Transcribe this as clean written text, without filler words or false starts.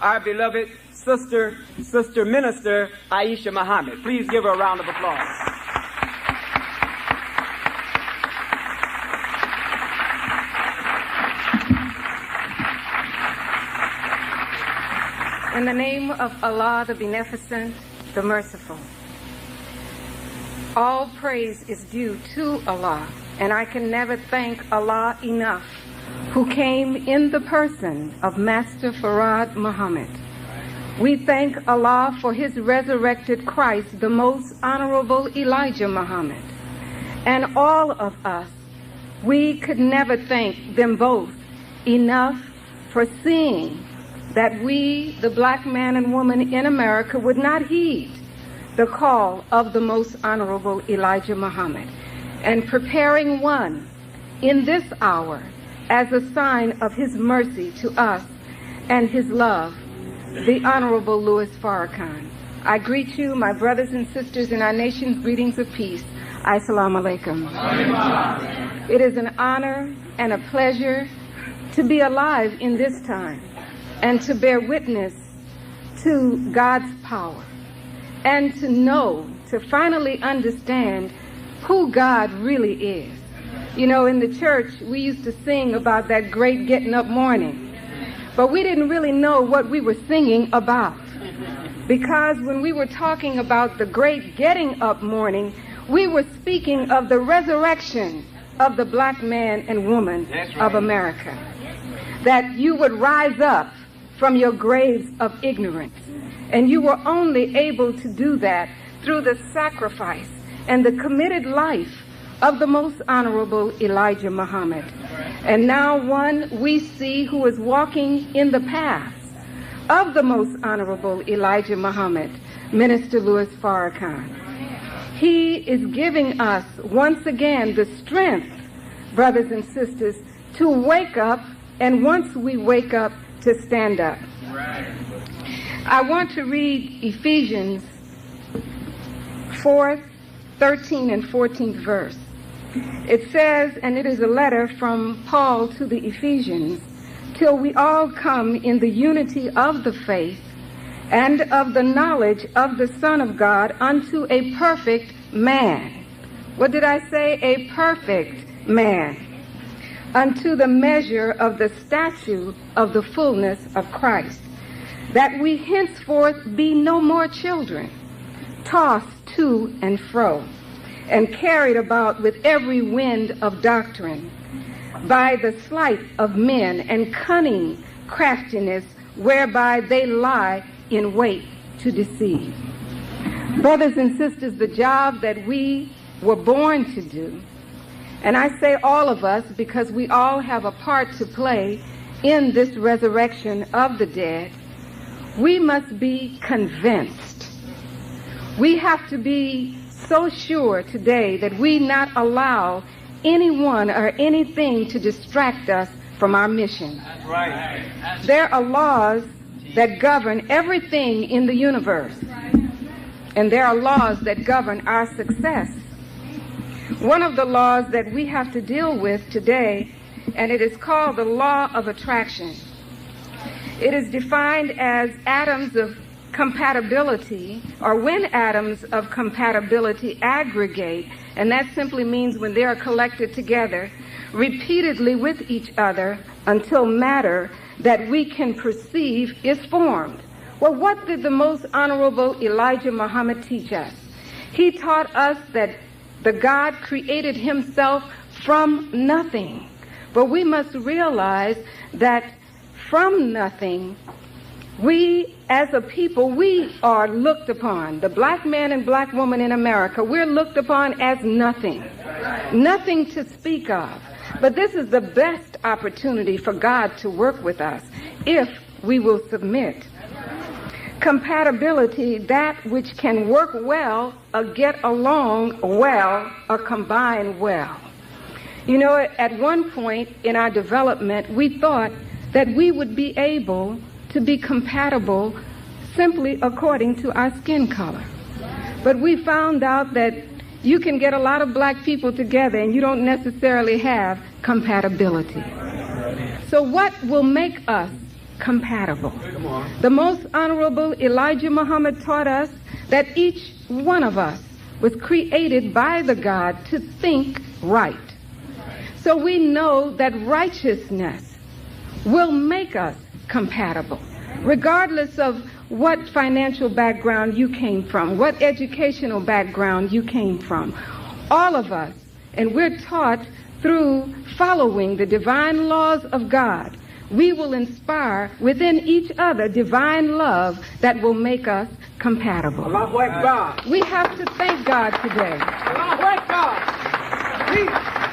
our beloved sister minister, Iesha Muhammad. Please give her a round of applause. In the name of Allah, the Beneficent, the Merciful. All praise is due to Allah, and I can never thank Allah enough, who came in the person of Master Farad Muhammad. We thank Allah for his resurrected Christ, the most honorable Elijah Muhammad. And all of us, we could never thank them both enough for seeing that we, the black man and woman in America, would not heed the call of the most honorable Elijah Muhammad, and preparing one in this hour as a sign of his mercy to us and his love, the Honorable Louis Farrakhan. I greet you, my brothers and sisters, in our nation's greetings of peace. Assalamu alaikum. It is an honor and a pleasure to be alive in this time and to bear witness to God's power, and to know, to finally understand who God really is. You know, in the church, we used to sing about that great getting up morning, but we didn't really know what we were singing about. Because when we were talking about the great getting up morning, we were speaking of the resurrection of the black man and woman of America. That you would rise up from your graves of ignorance. And you were only able to do that through the sacrifice and the committed life of the most honorable Elijah Muhammad. And now one we see who is walking in the paths of the most honorable Elijah Muhammad, Minister Louis Farrakhan. He is giving us once again the strength, brothers and sisters, to wake up, and once we wake up, to stand up. I want to read Ephesians 4, 13 and 14th verse. It says, and it is a letter from Paul to the Ephesians, till we all come in the unity of the faith and of the knowledge of the Son of God unto a perfect man. What did I say? A perfect man. Unto the measure of the stature of the fullness of Christ, that we henceforth be no more children, tossed to and fro, and carried about with every wind of doctrine, by the sleight of men and cunning craftiness, whereby they lie in wait to deceive. Brothers and sisters, the job that we were born to do, and I say all of us because we all have a part to play in this resurrection of the dead, we must be convinced. We have to be so sure today that we not allow anyone or anything to distract us from our mission. That's right. There are laws that govern everything in the universe, and there are laws that govern our success. One of the laws that we have to deal with today, and it is called the law of attraction. It is defined as atoms of compatibility, or when atoms of compatibility aggregate, and that simply means when they are collected together repeatedly with each other until matter that we can perceive is formed. Well, what did the most honorable Elijah Muhammad teach us? He taught us that the God created himself from nothing. But we must realize that from nothing, we as a people, we are looked upon. The black man and black woman in America, we're looked upon as nothing. Nothing to speak of. But this is the best opportunity for God to work with us if we will submit. Compatibility, that which can work well, or get along well, or combine well. You know, at one point in our development, we thought that we would be able to be compatible simply according to our skin color. But we found out that you can get a lot of black people together and you don't necessarily have compatibility. So what will make us compatible. The most honorable Elijah Muhammad taught us that each one of us was created by the God to think right. So we know that righteousness will make us compatible, regardless of what financial background you came from, what educational background you came from. All of us, and we're taught through following the divine laws of God, we will inspire within each other divine love that will make us compatible. We have to thank God today.